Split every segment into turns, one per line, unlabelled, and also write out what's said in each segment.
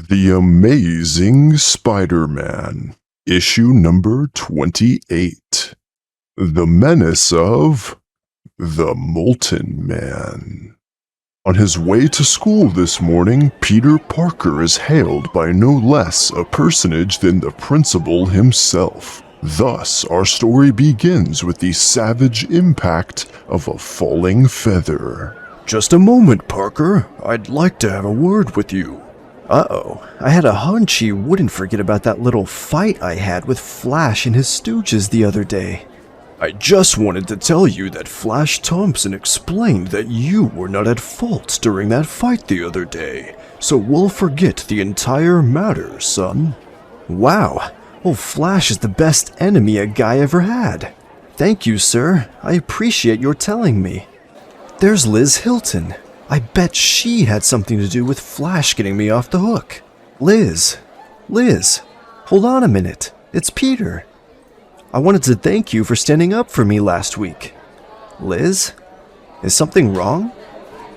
The Amazing Spider-Man, issue number 28. The Menace of the Molten Man. On his way to school this morning, Peter Parker is hailed by no less a personage than the principal himself. Thus, our story begins with the savage impact of a falling feather.
Just a moment, Parker. I'd like to have a word with you. Uh-oh, I had a hunch you wouldn't forget about that little fight I had with Flash and his stooges the other day. I just wanted to tell you that Flash Thompson explained that you were not at fault during that fight the other day, so we'll forget the entire matter, son. Wow, well, Flash is the best enemy a guy ever had. Thank you, sir. I appreciate your telling me. There's Liz Hilton. I bet she had something to do with Flash getting me off the hook. Liz, hold on a minute. It's Peter. I wanted to thank you for standing up for me last week. Liz, is something wrong?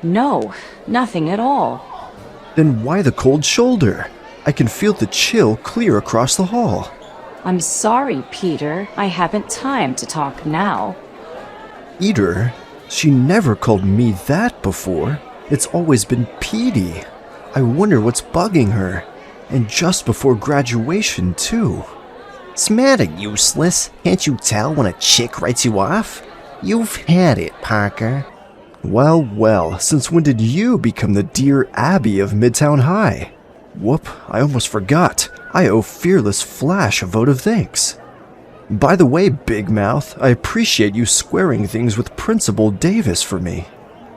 No, nothing at all.
Then why the cold shoulder? I can feel the chill clear across the hall.
I'm sorry, Peter. I haven't time to talk now.
Peter? She never called me that before. It's always been Petey. I wonder what's bugging her. And just before graduation, too.
Smatter, useless. Can't you tell when a chick writes you off? You've had it, Parker.
Well, since when did you become the Dear Abby of Midtown High? Whoop, I almost forgot. I owe Fearless Flash a vote of thanks. By the way, Big Mouth, I appreciate you squaring things with Principal Davis for me.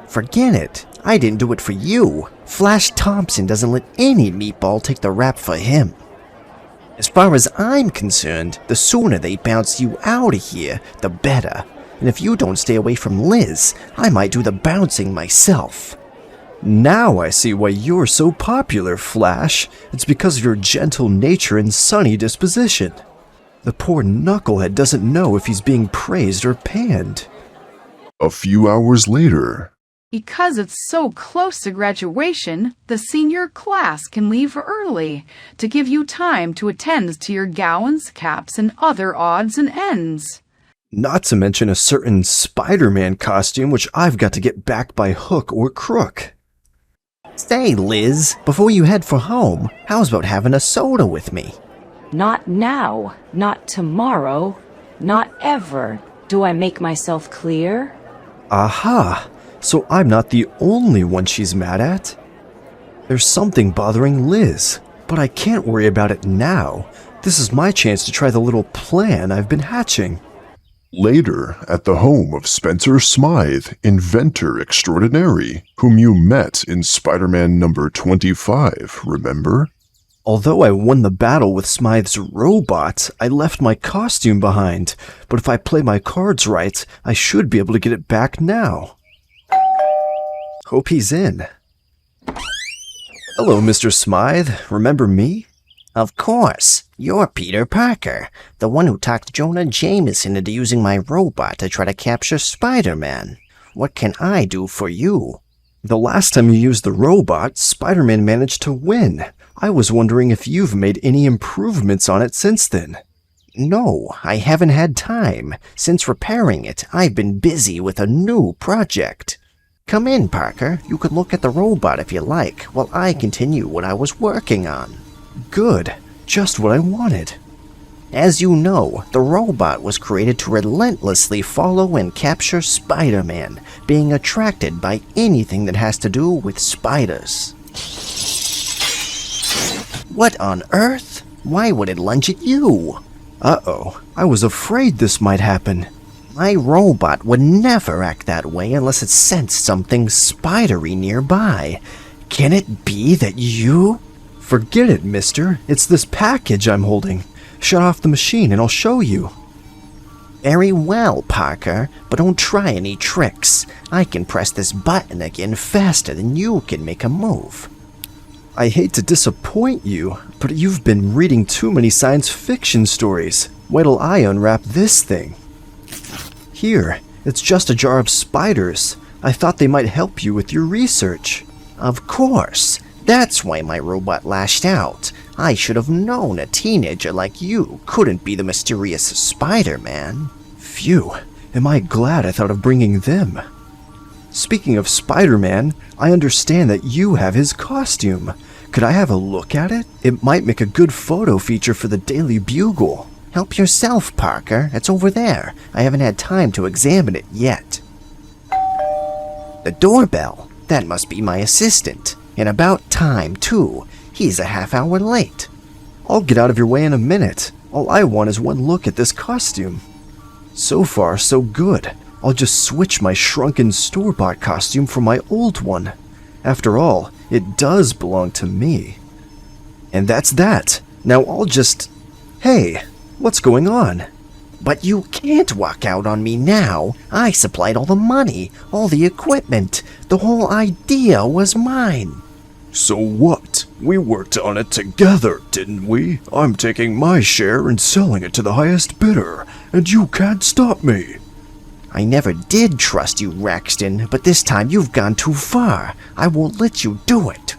Forget it. I didn't do it for you. Flash Thompson doesn't let any meatball take the rap for him. As far as I'm concerned, the sooner they bounce you out of here, the better. And if you don't stay away from Liz, I might do the bouncing myself.
Now I see why you're so popular, Flash. It's because of your gentle nature and sunny disposition. The poor knucklehead doesn't know if he's being praised or panned.
A few hours later.
Because it's so close to graduation, the senior class can leave early to give you time to attend to your gowns, caps, and other odds and ends.
Not to mention a certain Spider-Man costume which I've got to get back by hook or crook.
Say, Liz, before you head for home, how's about having a soda with me?
Not now, not tomorrow, not ever. Do I make myself clear?
Aha! So I'm not the only one she's mad at. There's something bothering Liz, but I can't worry about it now. This is my chance to try the little plan I've been hatching.
Later, at the home of Spencer Smythe, inventor extraordinary, whom you met in Spider-Man number 25, remember?
Although I won the battle with Smythe's robot, I left my costume behind, but if I play my cards right, I should be able to get it back now. Hope he's in. Hello, Mr. Smythe. Remember me?
Of course. You're Peter Parker, the one who talked Jonah Jameson into using my robot to try to capture Spider-Man. What can I do for you?
The last time you used the robot, Spider-Man managed to win. I was wondering if you've made any improvements on it since then.
No, I haven't had time. Since repairing it, I've been busy with a new project. Come in, Parker. You can look at the robot if you like, while I continue what I was working on.
Good. Just what I wanted.
As you know, the robot was created to relentlessly follow and capture Spider-Man, being attracted by anything that has to do with spiders. What on earth? Why would it lunge at you?
Uh-oh, I was afraid this might happen.
My robot would never act that way unless it sensed something spidery nearby. Can it be that you...
Forget it, mister. It's this package I'm holding. Shut off the machine and I'll show you.
Very well, Parker, but don't try any tricks. I can press this button again faster than you can make a move.
I hate to disappoint you, but you've been reading too many science fiction stories. Wait till I unwrap this thing. Here, it's just a jar of spiders. I thought they might help you with your research.
Of course. That's why my robot lashed out. I should have known a teenager like you couldn't be the mysterious Spider-Man.
Phew, am I glad I thought of bringing them. Speaking of Spider-Man, I understand that you have his costume. Could I have a look at it? It might make a good photo feature for the Daily Bugle.
Help yourself, Parker. It's over there. I haven't had time to examine it yet. The doorbell. That must be my assistant. And about time, too. He's a half hour late.
I'll get out of your way in a minute. All I want is one look at this costume. So far, so good. I'll just switch my shrunken store-bought costume for my old one. After all, it does belong to me. And that's that. Now I'll just... Hey, what's going on?
But you can't walk out on me now. I supplied all the money, all the equipment. The whole idea was mine.
So what? We worked on it together, didn't we? I'm taking my share and selling it to the highest bidder, and you can't stop me.
I never did trust you, Raxton, but this time you've gone too far. I won't let you do it.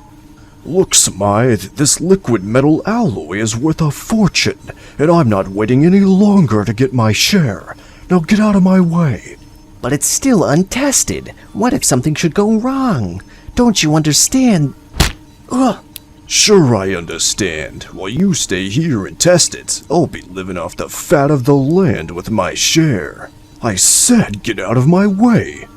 Look, Smythe, this liquid metal alloy is worth a fortune, and I'm not waiting any longer to get my share. Now get out of my way.
But it's still untested. What if something should go wrong? Don't you understand? Ugh.
Sure I understand. While you stay here and test it, I'll be living off the fat of the land with my share. I said get out of my way.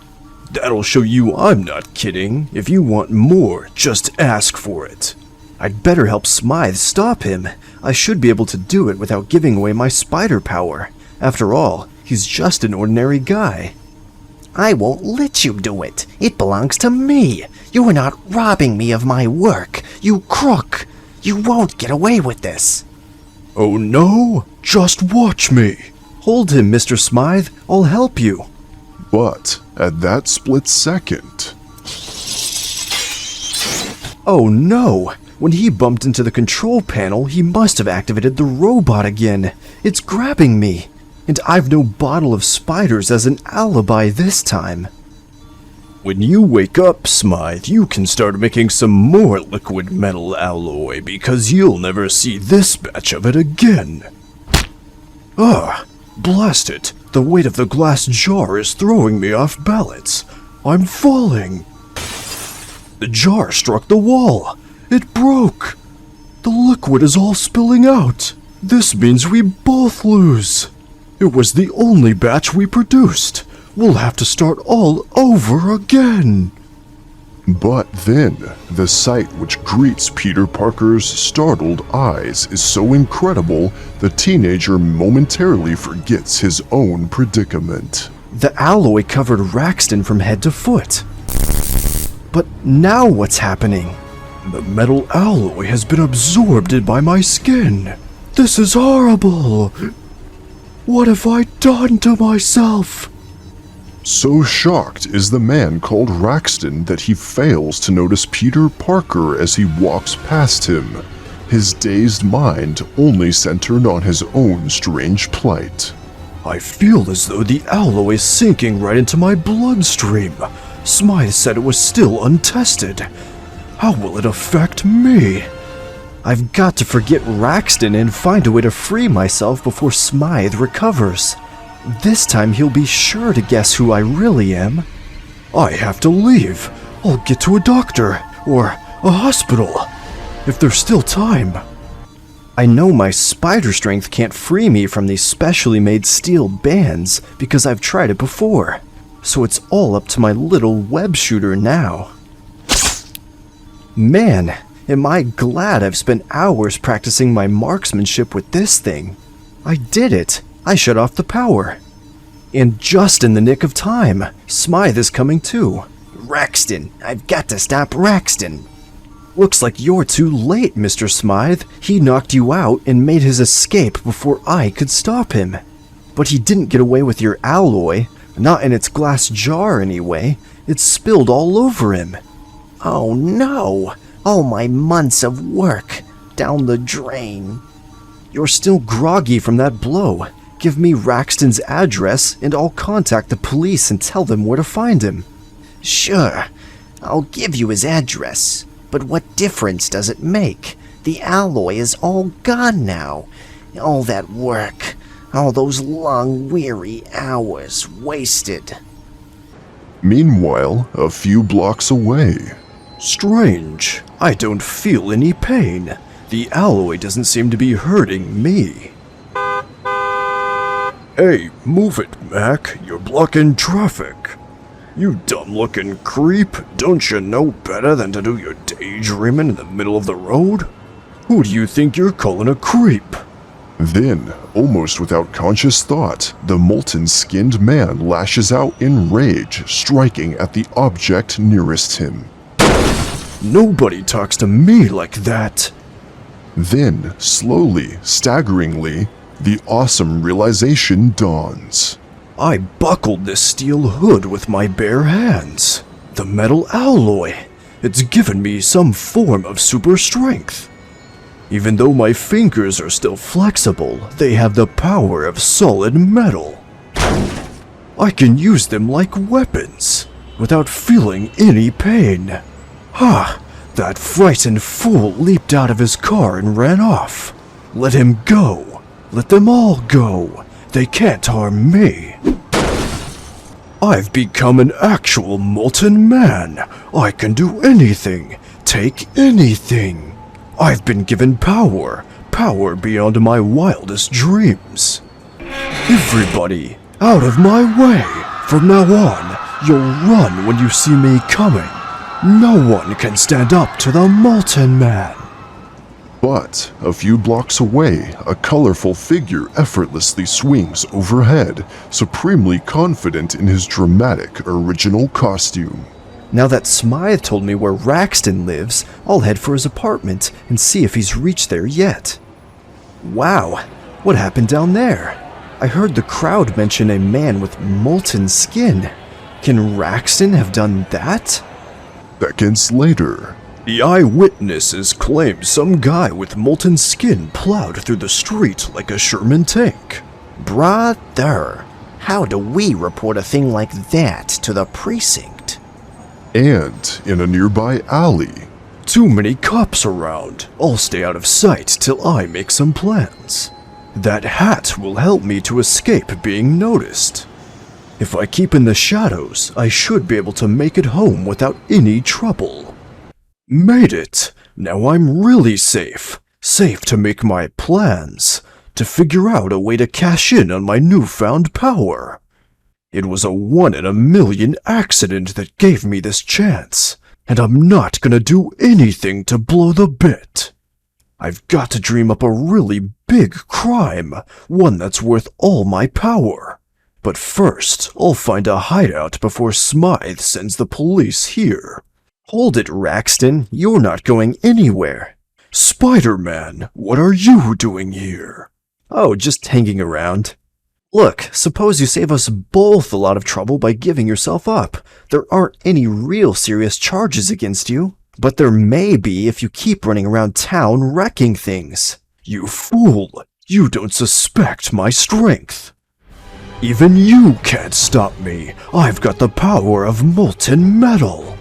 That'll show you I'm not kidding. If you want more, just ask for it. I'd better help Smythe stop him. I should be able to do it without giving away my spider power. After all, he's just an ordinary guy.
I won't let you do it. It belongs to me. You are not robbing me of my work. You crook. You won't get away with this.
Oh no? Just watch me. Hold him, Mr. Smythe. I'll help you.
But at that split second,
Oh no! When he bumped into the control panel, he must have activated the robot again. It's grabbing me. And I've no bottle of spiders as an alibi this time. When you wake up, Smythe, you can start making some more liquid metal alloy because you'll never see this batch of it again. Ah, blast it. The weight of the glass jar is throwing me off balance. I'm falling. The jar struck the wall. It broke. The liquid is all spilling out. This means we both lose. It was the only batch we produced. We'll have to start all over again.
but then the sight which greets Peter Parker's startled eyes is so incredible the teenager momentarily forgets his own predicament.
The alloy covered Raxton from head to foot. But now what's happening? The metal alloy has been absorbed by my skin. This is horrible. What have I done to myself?
So shocked is the man called Raxton that he fails to notice Peter Parker as he walks past him, his dazed mind only centered on his own strange plight.
I feel as though the alloy is sinking right into my bloodstream. Smythe said it was still untested. How will it affect me? I've got to forget Raxton and find a way to free myself before Smythe recovers. This time he'll be sure to guess who I really am. I have to leave. I'll get to a doctor or a hospital if there's still time. I know my spider strength can't free me from these specially made steel bands because I've tried it before. So it's all up to my little web shooter now. Man, am I glad I've spent hours practicing my marksmanship with this thing. I did it. I shut off the power. And just in the nick of time, Smythe is coming too.
Raxton, I've got to stop Raxton.
Looks like you're too late, Mr. Smythe. He knocked you out and made his escape before I could stop him. But he didn't get away with your alloy. Not in its glass jar, anyway. It spilled all over him.
Oh no! All my months of work down the drain.
You're still groggy from that blow. Give me Raxton's address and I'll contact the police and tell them where to find him.
Sure, I'll give you his address. But what difference does it make? The alloy is all gone now. All that work, all those long, weary hours wasted.
Meanwhile, a few blocks away.
Strange. I don't feel any pain. The alloy doesn't seem to be hurting me. Hey, move it, Mac. You're blocking traffic. You dumb-looking creep. Don't you know better than to do your daydreaming in the middle of the road? Who do you think you're calling a creep?
Then, almost without conscious thought, the molten-skinned man lashes out in rage, striking at the object nearest him.
Nobody talks to me like that.
Then, slowly, staggeringly, the awesome realization dawns.
I buckled this steel hood with my bare hands. The metal alloy. It's given me some form of super strength. Even though my fingers are still flexible, they have the power of solid metal. I can use them like weapons, without feeling any pain. Ha! That frightened fool leaped out of his car and ran off. Let him go. Let them all go. They can't harm me. I've become an actual molten man. I can do anything, take anything. I've been given power, power beyond my wildest dreams. Everybody, out of my way. From now on, you'll run when you see me coming. No one can stand up to the Molten Man.
But, a few blocks away, a colorful figure effortlessly swings overhead, supremely confident in his dramatic original costume.
Now that Smythe told me where Raxton lives, I'll head for his apartment and see if he's reached there yet. Wow, what happened down there? I heard the crowd mention a man with molten skin. Can Raxton have done that?
Seconds later,
The eyewitnesses claimed some guy with molten skin plowed through the street like a Sherman tank.
Brother, how do we report a thing like that to the precinct?
and in a nearby alley.
Too many cops around. I'll stay out of sight till I make some plans. That hat will help me to escape being noticed. If I keep in the shadows, I should be able to make it home without any trouble. Made it! Now I'm really safe. Safe to make my plans. To figure out a way to cash in on my newfound power. It was a 1 in a million accident that gave me this chance, and I'm not gonna do anything to blow the bit. I've got to dream up a really big crime, one that's worth all my power. But first, I'll find a hideout before Smythe sends the police here. Hold it, Raxton, you're not going anywhere. Spider-Man, what are you doing here? Oh, just hanging around. Look, suppose you save us both a lot of trouble by giving yourself up. There aren't any real serious charges against you, but there may be if you keep running around town wrecking things. You fool! You don't suspect my strength. Even you can't stop me. I've got the power of molten metal.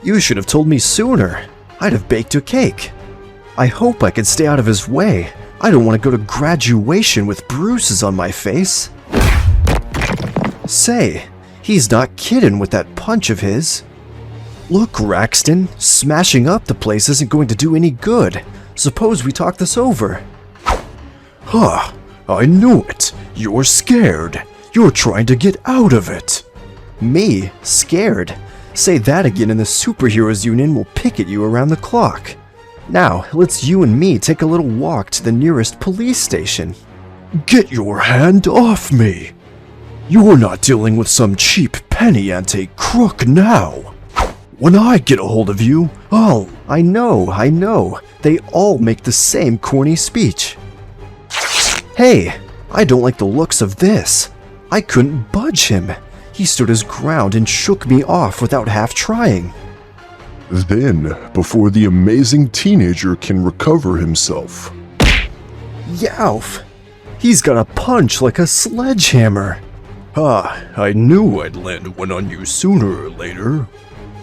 You should have told me sooner. I'd have baked a cake. I hope I can stay out of his way. I don't want to go to graduation with bruises on my face. Say, he's not kidding with that punch of his. Look, Raxton, smashing up the place isn't going to do any good. Suppose we talk this over. Huh, I knew it. You're scared. You're trying to get out of it. Me? Scared? Say that again and the Superheroes Union will picket you around the clock. Now, let's you and me take a little walk to the nearest police station. Get your hand off me! You're not dealing with some cheap penny ante crook now. When I get a hold of you, I know. They all make the same corny speech. Hey, I don't like the looks of this. I couldn't budge him. He stood his ground and shook me off without half trying.
Then, before the amazing teenager can recover himself,
Yowf! He's got a punch like a sledgehammer. I knew I'd land one on you sooner or later.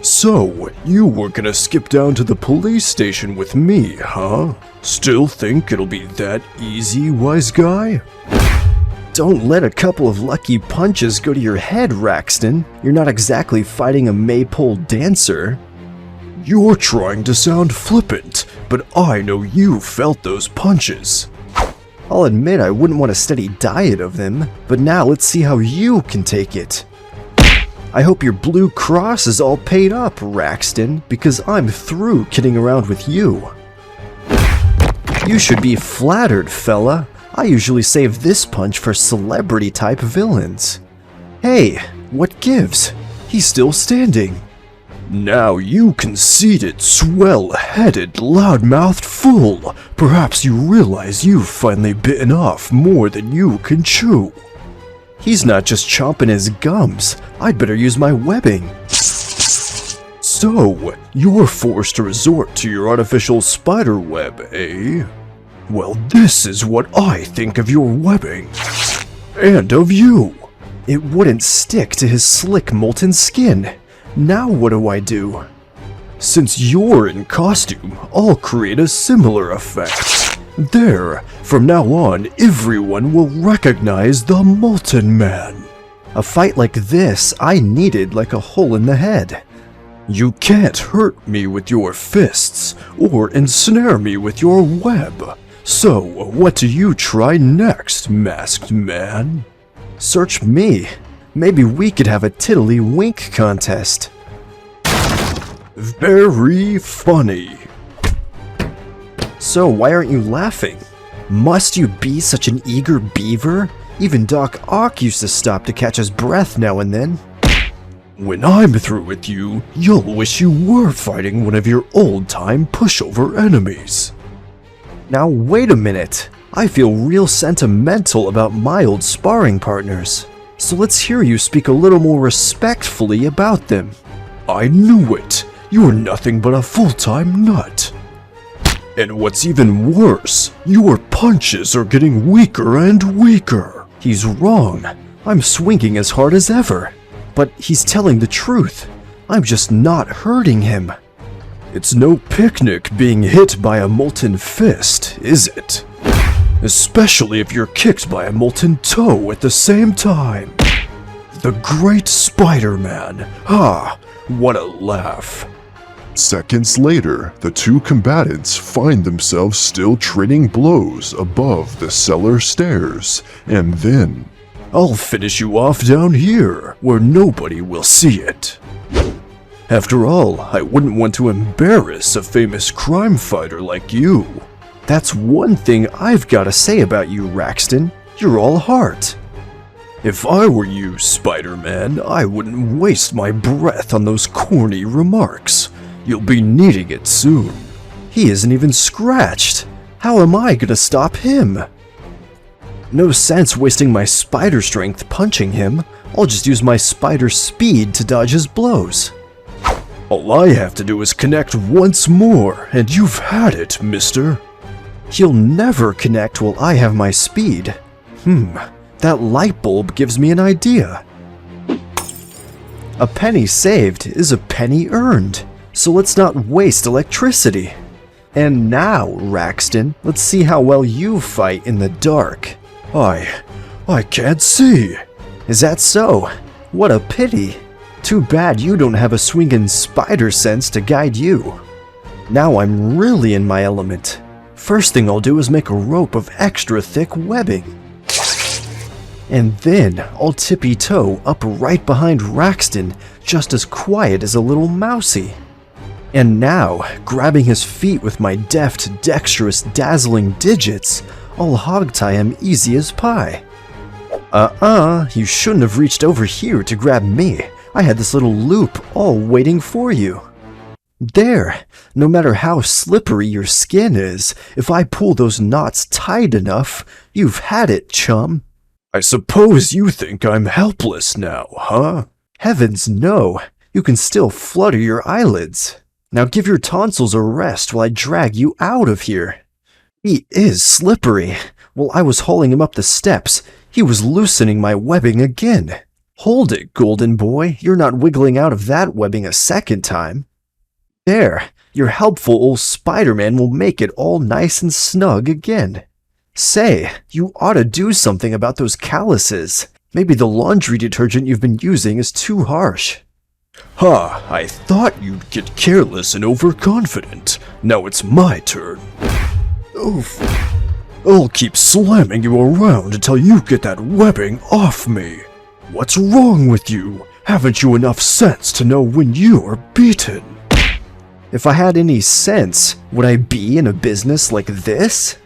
So, you were gonna skip down to the police station with me, huh? Still think it'll be that easy, wise guy? Don't let a couple of lucky punches go to your head, Raxton. You're not exactly fighting a maypole dancer. You're trying to sound flippant, but I know you felt those punches. I'll admit I wouldn't want a steady diet of them, but now let's see how you can take it. I hope your Blue Cross is all paid up, Raxton, because I'm through kidding around with you. You should be flattered, fella. I usually save this punch for celebrity-type villains. Hey, what gives? He's still standing. Now you conceited, swell-headed, loudmouthed fool! Perhaps you realize you've finally bitten off more than you can chew. He's not just chomping his gums. I'd better use my webbing. So, you're forced to resort to your artificial spider web, eh? Well, this is what I think of your webbing. And of you. It wouldn't stick to his slick molten skin. Now what do I do? Since you're in costume, I'll create a similar effect. There, from now on, everyone will recognize the Molten Man. A fight like this, I needed like a hole in the head. You can't hurt me with your fists, or ensnare me with your web. So, what do you try next, masked man? Search me. Maybe we could have a tiddly-wink contest. Very funny. So why aren't you laughing? Must you be such an eager beaver? Even Doc Ock used to stop to catch his breath now and then. When I'm through with you, you'll wish you were fighting one of your old-time pushover enemies. Now wait a minute. I feel real sentimental about my old sparring partners. So let's hear you speak a little more respectfully about them. I knew it. You're nothing but a full-time nut. And what's even worse, your punches are getting weaker and weaker. He's wrong. I'm swinging as hard as ever. But he's telling the truth. I'm just not hurting him. It's no picnic being hit by a molten fist, is it? Especially if you're kicked by a molten toe at the same time. The great Spider-Man. What a laugh.
seconds later, the two combatants find themselves still trading blows above the cellar stairs, and then...
I'll finish you off down here, where nobody will see it. After all, I wouldn't want to embarrass a famous crime fighter like you. That's one thing I've got to say about you, Raxton. You're all heart. If I were you, Spider-Man, I wouldn't waste my breath on those corny remarks. You'll be needing it soon. He isn't even scratched. How am I gonna stop him? No sense wasting my spider strength punching him. I'll just use my spider speed to dodge his blows. All I have to do is connect once more, and you've had it, mister. He'll never connect while I have my speed. That light bulb gives me an idea. A penny saved is a penny earned, so let's not waste electricity. And now, Raxton, let's see how well you fight in the dark. I can't see. Is that so? What a pity. Too bad you don't have a swingin' spider sense to guide you. Now I'm really in my element. First thing I'll do is make a rope of extra thick webbing. And then I'll tippy-toe up right behind Raxton, just as quiet as a little mousey. And now, grabbing his feet with my deft, dexterous, dazzling digits, I'll hogtie him easy as pie. You shouldn't have reached over here to grab me. I had this little loop all waiting for you. There, no matter how slippery your skin is, if I pull those knots tight enough, you've had it, chum. I suppose you think I'm helpless now, huh? Heavens no, you can still flutter your eyelids. Now give your tonsils a rest while I drag you out of here. He is slippery. While I was hauling him up the steps, he was loosening my webbing again. Hold it, golden boy. You're not wiggling out of that webbing a second time. There, your helpful old Spider-Man will make it all nice and snug again. Say, you ought to do something about those calluses. Maybe the laundry detergent you've been using is too harsh. Ha, I thought you'd get careless and overconfident. Now it's my turn. Oof. I'll keep slamming you around until you get that webbing off me. What's wrong with you? Haven't you enough sense to know when you are beaten? If I had any sense, would I be in a business like this?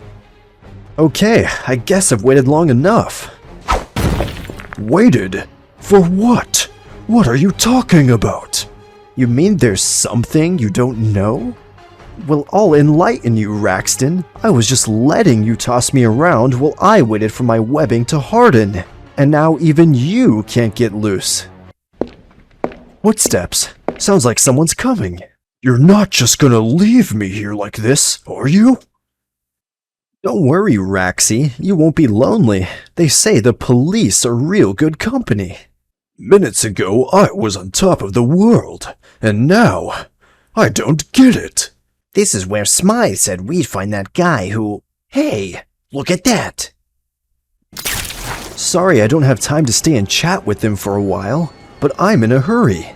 Okay, I guess I've waited long enough. Waited? For what? What are you talking about? You mean there's something you don't know? Well, I'll enlighten you, Raxton. I was just letting you toss me around while I waited for my webbing to harden. And now even you can't get loose. Footsteps. Sounds like someone's coming. You're not just gonna leave me here like this, are you? Don't worry, Raxie. You won't be lonely. They say the police are real good company. Minutes ago, I was on top of the world. And now, I don't get it.
This is where Smythe said we'd find that guy who... Hey, look at that!
Sorry I don't have time to stay and chat with them for a while, but I'm in a hurry.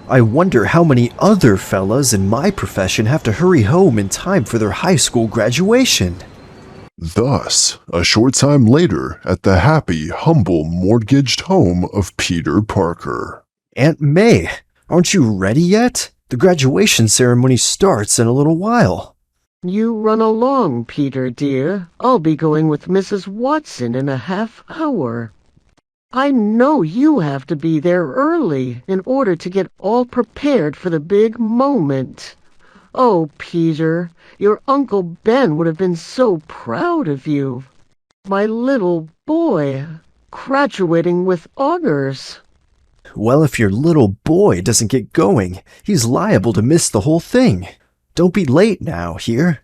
I wonder how many other fellas in my profession have to hurry home in time for their high school graduation.
Thus, a short time later, at the happy, humble, mortgaged home of Peter Parker.
Aunt May, aren't you ready yet? The graduation ceremony starts in a little while.
You run along, Peter, dear. I'll be going with Mrs. Watson in a half hour. I know you have to be there early in order to get all prepared for the big moment. Oh, Peter, your Uncle Ben would have been so proud of you. My little boy, graduating with honors.
Well, if your little boy doesn't get going, he's liable to miss the whole thing. Don't be late now, here.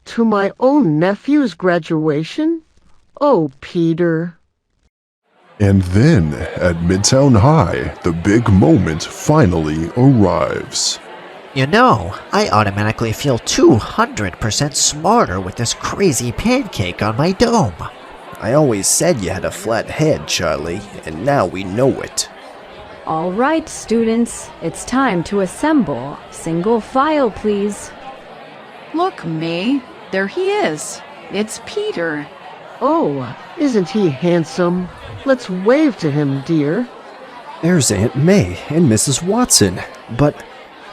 To my own nephew's graduation? Oh, Peter.
And then, at Midtown High, the big moment finally arrives.
You know, I automatically feel 200% smarter with this crazy pancake on my dome.
I always said you had a flat head, Charlie, and now we know it.
All right, students, it's time to assemble. Single file, please.
Look, May, there he is. It's Peter.
Oh, isn't he handsome? Let's wave to him, dear.
There's Aunt May and Mrs. Watson, but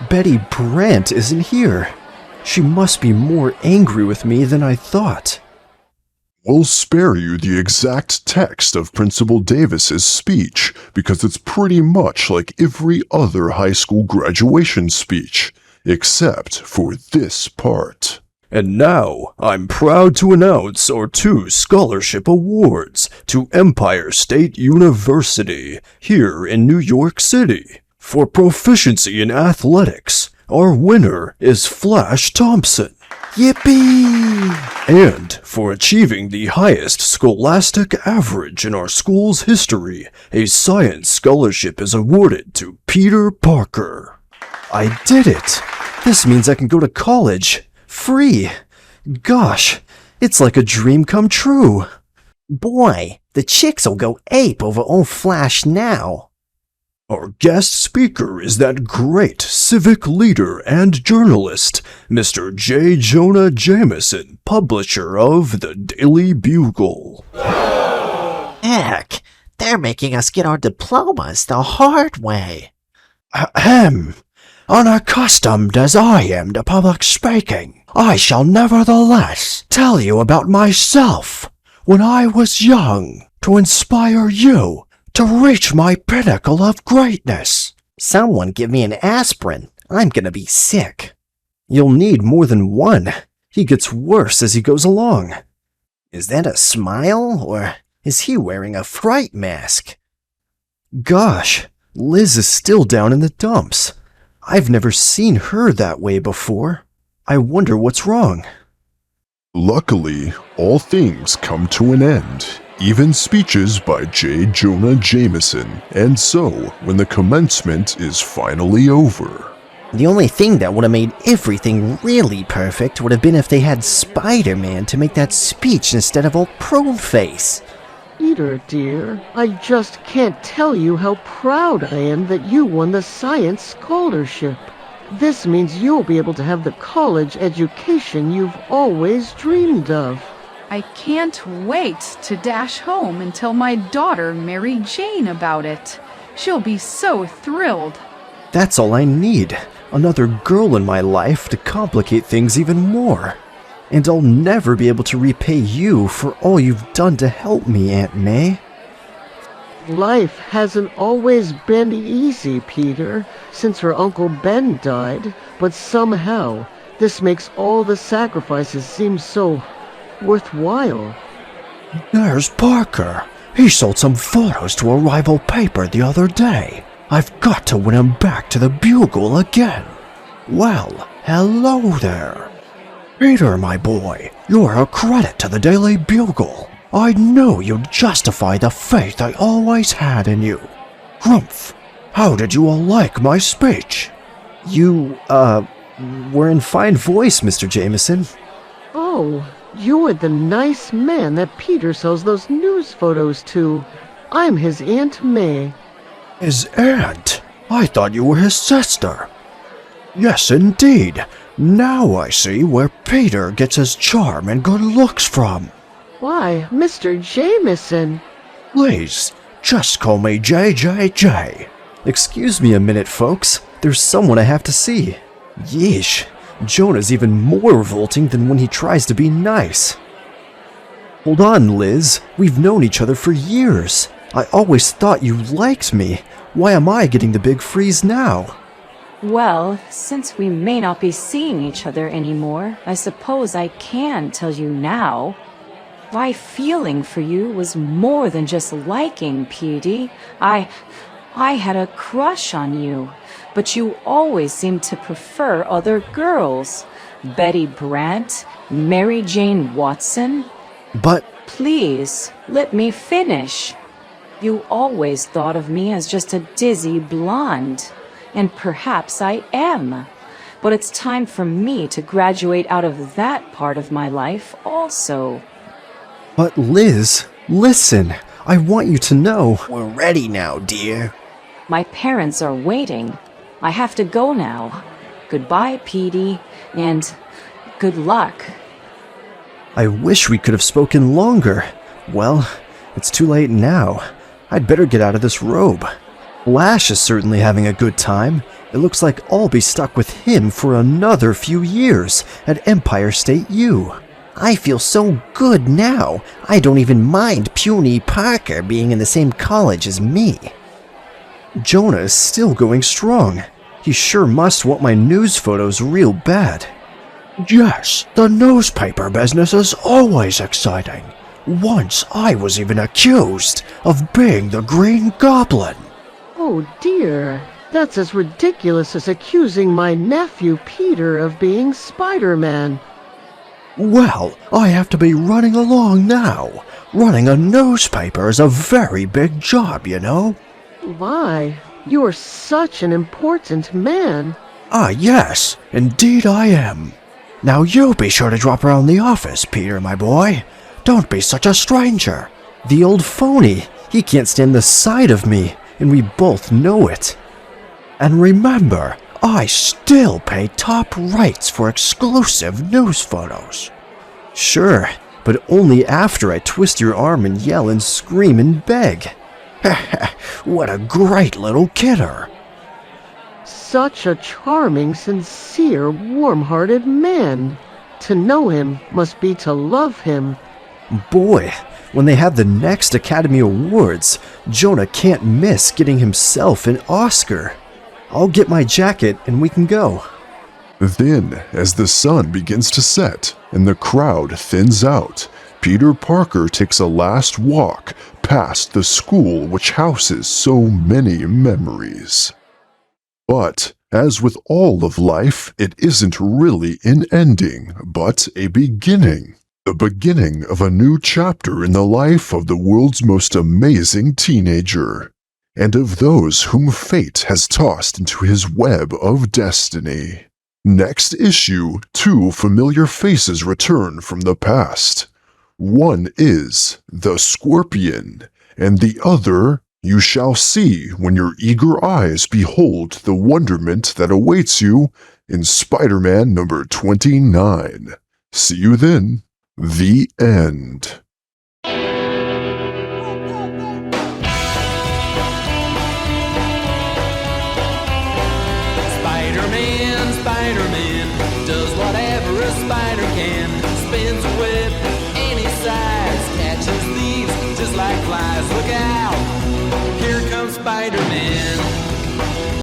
Betty Brant isn't here. She must be more angry with me than I thought.
We'll spare you the exact text of Principal Davis's speech because it's pretty much like every other high school graduation speech, except for this part.
And now, I'm proud to announce our 2 scholarship awards to Empire State University here in New York City. For proficiency in athletics, our winner is Flash Thompson.
Yippee!
And for achieving the highest scholastic average in our school's history, a science scholarship is awarded to Peter Parker. I did it! This means I can go to college. Free! Gosh, it's like a dream come true.
Boy, the chicks'll go ape over old Flash now.
Our guest speaker is that great civic leader and journalist, Mr. J. Jonah Jameson, publisher of the Daily Bugle.
Heck, they're making us get our diplomas the hard way.
Ahem. Unaccustomed as I am to public speaking, I shall nevertheless tell you about myself when I was young to inspire you to reach my pinnacle of greatness.
Someone give me an aspirin. I'm gonna be sick.
You'll need more than one. He gets worse as he goes along.
Is that a smile, or is he wearing a fright mask?
Gosh, Liz is still down in the dumps. I've never seen her that way before. I wonder what's wrong.
Luckily, all things come to an end, even speeches by J. Jonah Jameson, and so, when the commencement is finally over.
The only thing that would have made everything really perfect would have been if they had Spider-Man to make that speech instead of old Prune-Face.
Peter, dear, I just can't tell you how proud I am that you won the science scholarship. This means you'll be able to have the college education you've always dreamed of.
I can't wait to dash home and tell my daughter Mary Jane about it. She'll be so thrilled.
That's all I need. Another girl in my life to complicate things even more. And I'll never be able to repay you for all you've done to help me, Aunt May.
Life hasn't always been easy, Peter, since her Uncle Ben died, but somehow this makes all the sacrifices seem so worthwhile.
There's Parker. He sold some photos to a rival paper the other day. I've got to win him back to the Bugle again. Well, hello there. Peter, my boy, you're a credit to the Daily Bugle. I knew you'd justify the faith I always had in you. Grumph, how did you all like my speech? You, were in fine voice, Mr. Jameson.
Oh, you're the nice man that Peter sells those news photos to. I'm his Aunt May.
His aunt? I thought you were his sister. Yes, indeed. Now I see where Peter gets his charm and good looks from.
Why, Mr. Jameson.
Please, just call me JJJ. Excuse me a minute, folks. There's someone I have to see. Yeesh, Jonah's even more revolting than when he tries to be nice. Hold on, Liz. We've known each other for years. I always thought you liked me. Why am I getting the big freeze now?
Well, since we may not be seeing each other anymore, I suppose I can tell you now. My feeling for you was more than just liking, Petey. I had a crush on you, but you always seemed to prefer other girls. Betty Brant, Mary Jane Watson.
But
Please, let me finish. You always thought of me as just a dizzy blonde, and perhaps I am. But it's time for me to graduate out of that part of my life also.
But Liz, listen, I want you to know.
We're ready now, dear.
My parents are waiting. I have to go now. Goodbye, Petey, and good luck.
I wish we could have spoken longer. Well, it's too late now. I'd better get out of this robe. Flash is certainly having a good time. It looks like I'll be stuck with him for another few years at Empire State U.
I feel so good now. I don't even mind puny Parker being in the same college as me.
Jonah is still going strong. He sure must want my news photos real bad. Yes, the newspaper business is always exciting. Once I was even accused of being the Green Goblin.
Oh dear, that's as ridiculous as accusing my nephew Peter of being Spider-Man.
Well, I have to be running along now. Running a newspaper is a very big job, you know.
Why, you're such an important man.
Ah, yes, indeed I am. Now you be sure to drop around the office, Peter, my boy. Don't be such a stranger. The old phony, he can't stand the sight of me, and we both know it. And remember, I still pay top rates for exclusive news photos. Sure, but only after I twist your arm and yell and scream and beg. What a great little kidder.
Such a charming, sincere, warm-hearted man. To know him must be to love him.
Boy, when they have the next Academy Awards, Jonah can't miss getting himself an Oscar. I'll get my jacket and we can go.
Then, as the sun begins to set and the crowd thins out, Peter Parker takes a last walk past the school which houses so many memories. But As with all of life, it isn't really an ending, but a beginning. The beginning of a new chapter in the life of the world's most amazing teenager, and of those whom fate has tossed into his web of destiny. Next issue, two familiar faces return from the past. One is the Scorpion, and the other you shall see when your eager eyes behold the wonderment that awaits you in Spider-Man number 29. See you then. The end.
Spider-Man, Spider-Man, does whatever a spider can, spins away